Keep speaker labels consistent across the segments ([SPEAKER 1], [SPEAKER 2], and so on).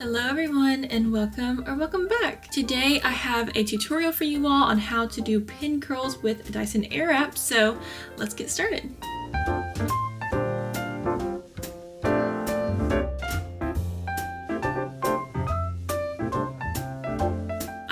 [SPEAKER 1] Hello everyone and welcome back. Today I have a tutorial for you all on how to do pin curls with Dyson Airwrap, so let's get started.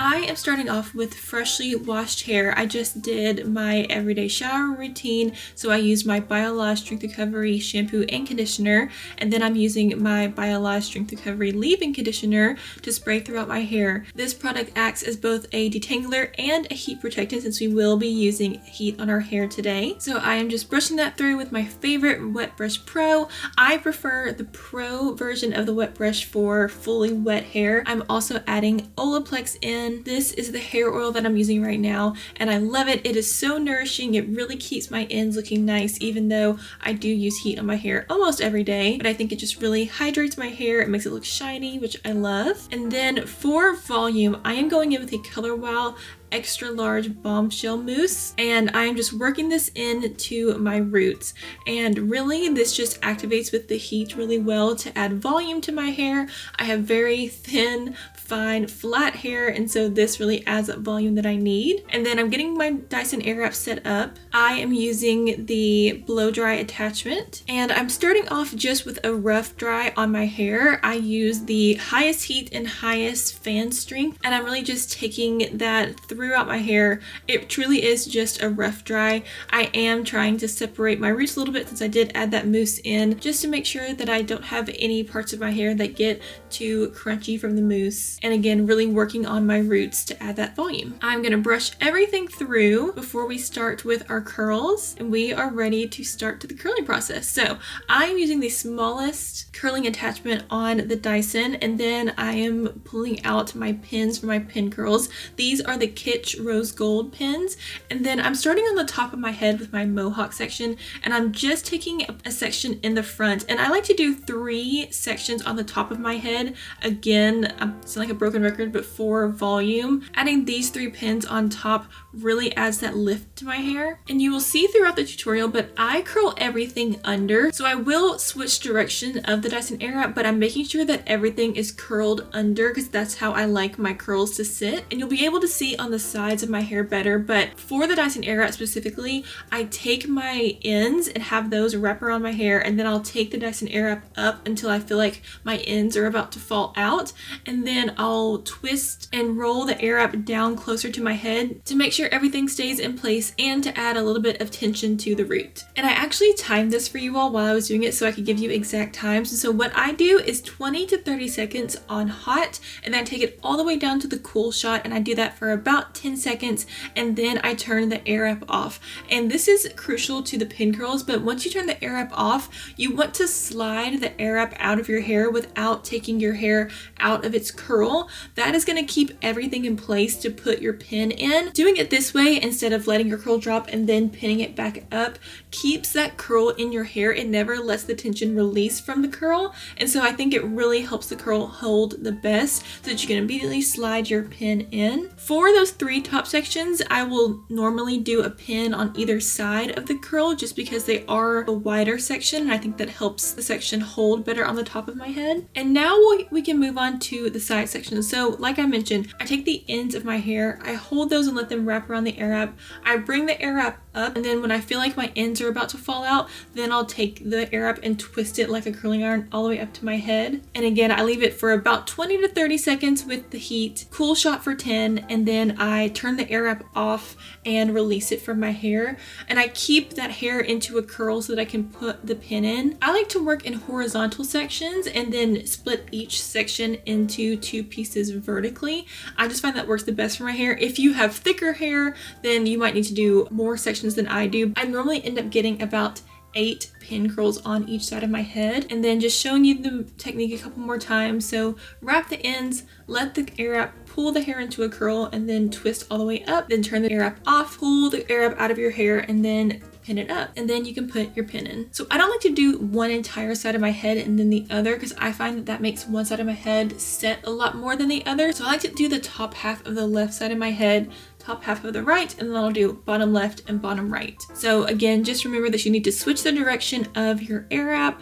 [SPEAKER 1] I am starting off with freshly washed hair. I just did my everyday shower routine, so I used my Biolage Strength Recovery shampoo and conditioner, and then I'm using my Biolage Strength Recovery leave-in conditioner to spray throughout my hair. This product acts as both a detangler and a heat protectant since we will be using heat on our hair today. So I am just brushing that through with my favorite Wet Brush Pro. I prefer the Pro version of the Wet Brush for fully wet hair. I'm also adding Olaplex in. This is the hair oil that I'm using right now, and I love it. It is so nourishing. It really keeps my ends looking nice, even though I do use heat on my hair almost every day, but I think it just really hydrates my hair. It makes it look shiny, which I love. And then for volume, I am going in with a Color Wow extra large bombshell mousse, and I'm just working this into my roots, and really this just activates with the heat really well to add volume to my hair. I have very thin, fine, flat hair, and so this really adds that volume that I need. And then I'm getting my Dyson Airwrap set up. I am using the blow dry attachment, and I'm starting off just with a rough dry on my hair. I use the highest heat and highest fan strength, and I'm really just taking that throughout my hair. It truly is just a rough dry. I am trying to separate my roots a little bit since I did add that mousse in, just to make sure that I don't have any parts of my hair that get too crunchy from the mousse. And again, really working on my roots to add that volume. I'm gonna brush everything through before we start with our curls, and we are ready to start to the curling process. So I'm using the smallest curling attachment on the Dyson, and then I am pulling out my pins for my pin curls. These are the Kitsch Rose Gold pins, and then I'm starting on the top of my head with my mohawk section, and I'm just taking a section in the front, and I like to do 3 sections on the top of my head. Again, I'm sounding like a broken record, but for volume, adding these 3 pins on top really adds that lift to my hair. And you will see throughout the tutorial, but I curl everything under, so I will switch direction of the Dyson Airwrap, but I'm making sure that everything is curled under because that's how I like my curls to sit. And you'll be able to see on the sides of my hair better, but for the Dyson Airwrap specifically, I take my ends and have those wrap around my hair, and then I'll take the Dyson Airwrap up until I feel like my ends are about to fall out, and then I'll twist and roll the Airwrap down closer to my head to make sure everything stays in place and to add a little bit of tension to the root. And I actually timed this for you all while I was doing it so I could give you exact times. And so what I do is 20 to 30 seconds on hot, and then I take it all the way down to the cool shot, and I do that for about 10 seconds, and then I turn the Airwrap off. And this is crucial to the pin curls, but once you turn the Airwrap off, you want to slide the Airwrap out of your hair without taking your hair out of its curl. That is going to keep everything in place to put your pin in. Doing it this way instead of letting your curl drop and then pinning it back up keeps that curl in your hair. It never lets the tension release from the curl, and so I think it really helps the curl hold the best so that you can immediately slide your pin in. For those 3 top sections, I will normally do a pin on either side of the curl just because they are a wider section, and I think that helps the section hold better on the top of my head. And now we can move on to the side section. So like I mentioned, I take the ends of my hair, I hold those and let them wrap around the Airwrap. I bring the Airwrap up, and then when I feel like my ends are about to fall out, then I'll take the Airwrap and twist it like a curling iron all the way up to my head. And again, I leave it for about 20 to 30 seconds with the heat, cool shot for 10, and then I turn the Airwrap off and release it from my hair. And I keep that hair into a curl so that I can put the pin in. I like to work in horizontal sections and then split each section into 2 pieces vertically. I just find that works the best for my hair. If you have thicker hair, then you might need to do more sections than I do. I normally end up getting about 8 pin curls on each side of my head. And then just showing you the technique a couple more times. So wrap the ends, let the Airwrap pull the hair into a curl, and then twist all the way up, then turn the Airwrap off, pull the Airwrap out of your hair, and then pin it up, and then you can put your pin in. So I don't like to do one entire side of my head and then the other because I find that makes one side of my head set a lot more than the other. So I like to do the top half of the left side of my head, top half of the right, and then I'll do bottom left and bottom right. So again, just remember that you need to switch the direction of your Airwrap,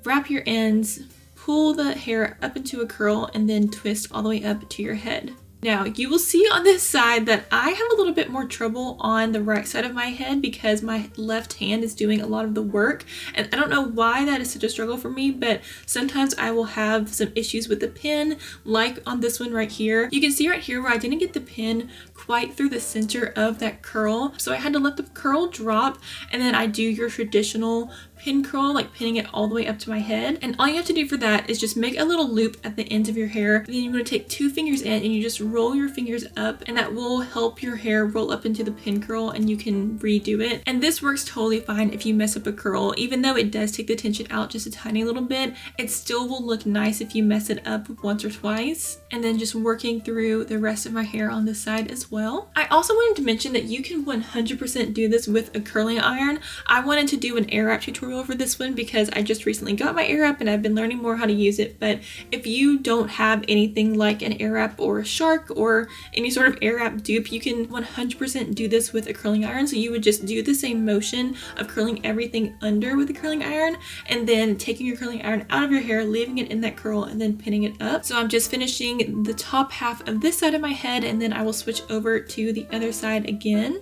[SPEAKER 1] wrap your ends, pull the hair up into a curl and then twist all the way up to your head. Now, you will see on this side that I have a little bit more trouble on the right side of my head because my left hand is doing a lot of the work. And I don't know why that is such a struggle for me, but sometimes I will have some issues with the pin, like on this one right here. You can see right here where I didn't get the pin quite through the center of that curl. So I had to let the curl drop, and then I do your traditional pin curl, like pinning it all the way up to my head. And all you have to do for that is just make a little loop at the ends of your hair. And then you're going to take 2 fingers in and you just roll your fingers up, and that will help your hair roll up into the pin curl and you can redo it. And this works totally fine if you mess up a curl. Even though it does take the tension out just a tiny little bit, it still will look nice if you mess it up once or twice. And then just working through the rest of my hair on this side as well. I also wanted to mention that you can 100% do this with a curling iron. I wanted to do an air wrap tutorial over this one because I just recently got my air wrap and I've been learning more how to use it. But if you don't have anything like an air wrap or a shark or any sort of air wrap dupe, you can 100% do this with a curling iron. So you would just do the same motion of curling everything under with a curling iron and then taking your curling iron out of your hair, leaving it in that curl and then pinning it up. So I'm just finishing the top half of this side of my head, and then I will switch over to the other side again.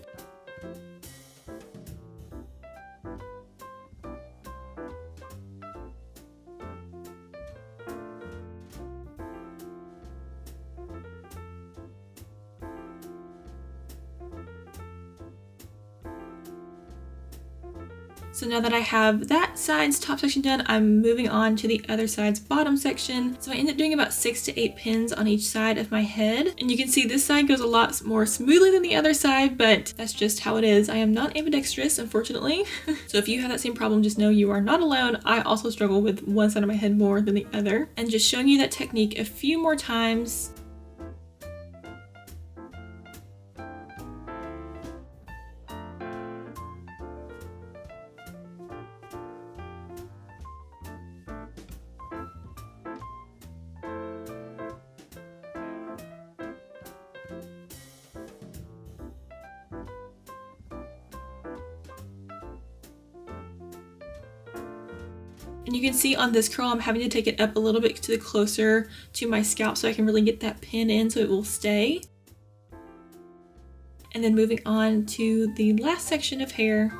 [SPEAKER 1] So now that I have that side's top section done, I'm moving on to the other side's bottom section. So I end up doing about 6 to 8 pins on each side of my head. And you can see this side goes a lot more smoothly than the other side, but that's just how it is. I am not ambidextrous, unfortunately. So if you have that same problem, just know you are not alone. I also struggle with one side of my head more than the other. And just showing you that technique a few more times. And you can see on this curl, I'm having to take it up a little bit to the closer to my scalp so I can really get that pin in so it will stay. And then moving on to the last section of hair.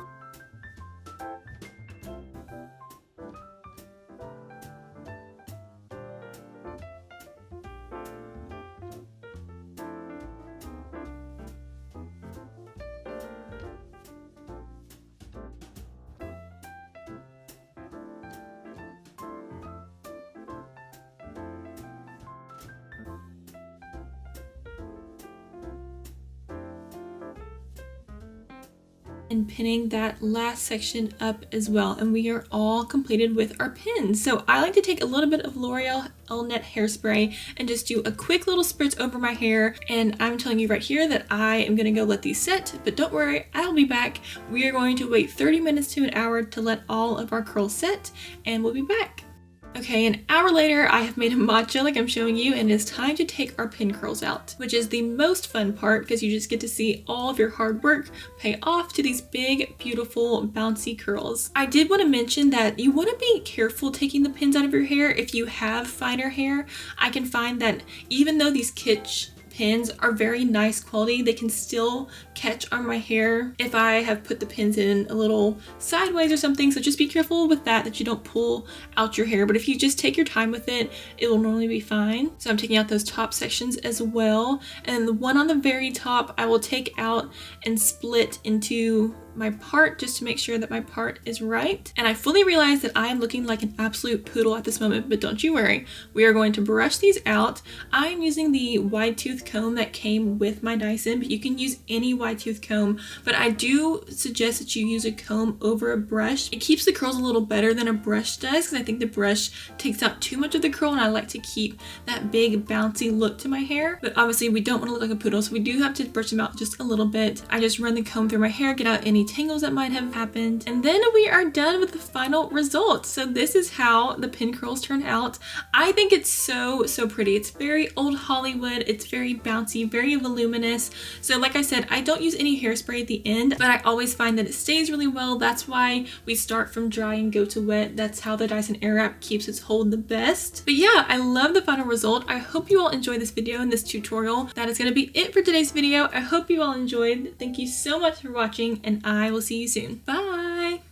[SPEAKER 1] And pinning that last section up as well, and we are all completed with our pins. So I like to take a little bit of L'Oreal Elnet hairspray and just do a quick little spritz over my hair, and I'm telling you right here that I am gonna go let these set, but don't worry, I'll be back. We are going to wait 30 minutes to an hour to let all of our curls set, and we'll be back. Okay, an hour later, I have made a matcha like I'm showing you, and it is time to take our pin curls out, which is the most fun part because you just get to see all of your hard work pay off to these big, beautiful, bouncy curls. I did want to mention that you want to be careful taking the pins out of your hair if you have finer hair. I can find that even though these kitsch pins are very nice quality, they can still catch on my hair if I have put the pins in a little sideways or something. So just be careful with that you don't pull out your hair. But if you just take your time with it, it will normally be fine. So I'm taking out those top sections as well. And the one on the very top, I will take out and split into my part just to make sure that my part is right. And I fully realize that I am looking like an absolute poodle at this moment, but don't you worry. We are going to brush these out. I am using the wide tooth comb that came with my Dyson, but you can use any wide tooth comb, but I do suggest that you use a comb over a brush. It keeps the curls a little better than a brush does because I think the brush takes out too much of the curl, and I like to keep that big bouncy look to my hair. But obviously we don't want to look like a poodle, so we do have to brush them out just a little bit. I just run the comb through my hair, get out any tangles that might have happened. And then we are done with the final result. So this is how the pin curls turn out. I think it's so pretty. It's very old Hollywood. It's very bouncy, very voluminous. So like I said, I don't use any hairspray at the end, but I always find that it stays really well. That's why we start from dry and go to wet. That's how the Dyson Airwrap keeps its hold the best. But yeah, I love the final result. I hope you all enjoyed this video and this tutorial. That is going to be it for today's video. I hope you all enjoyed. Thank you so much for watching, and I will see you soon. Bye!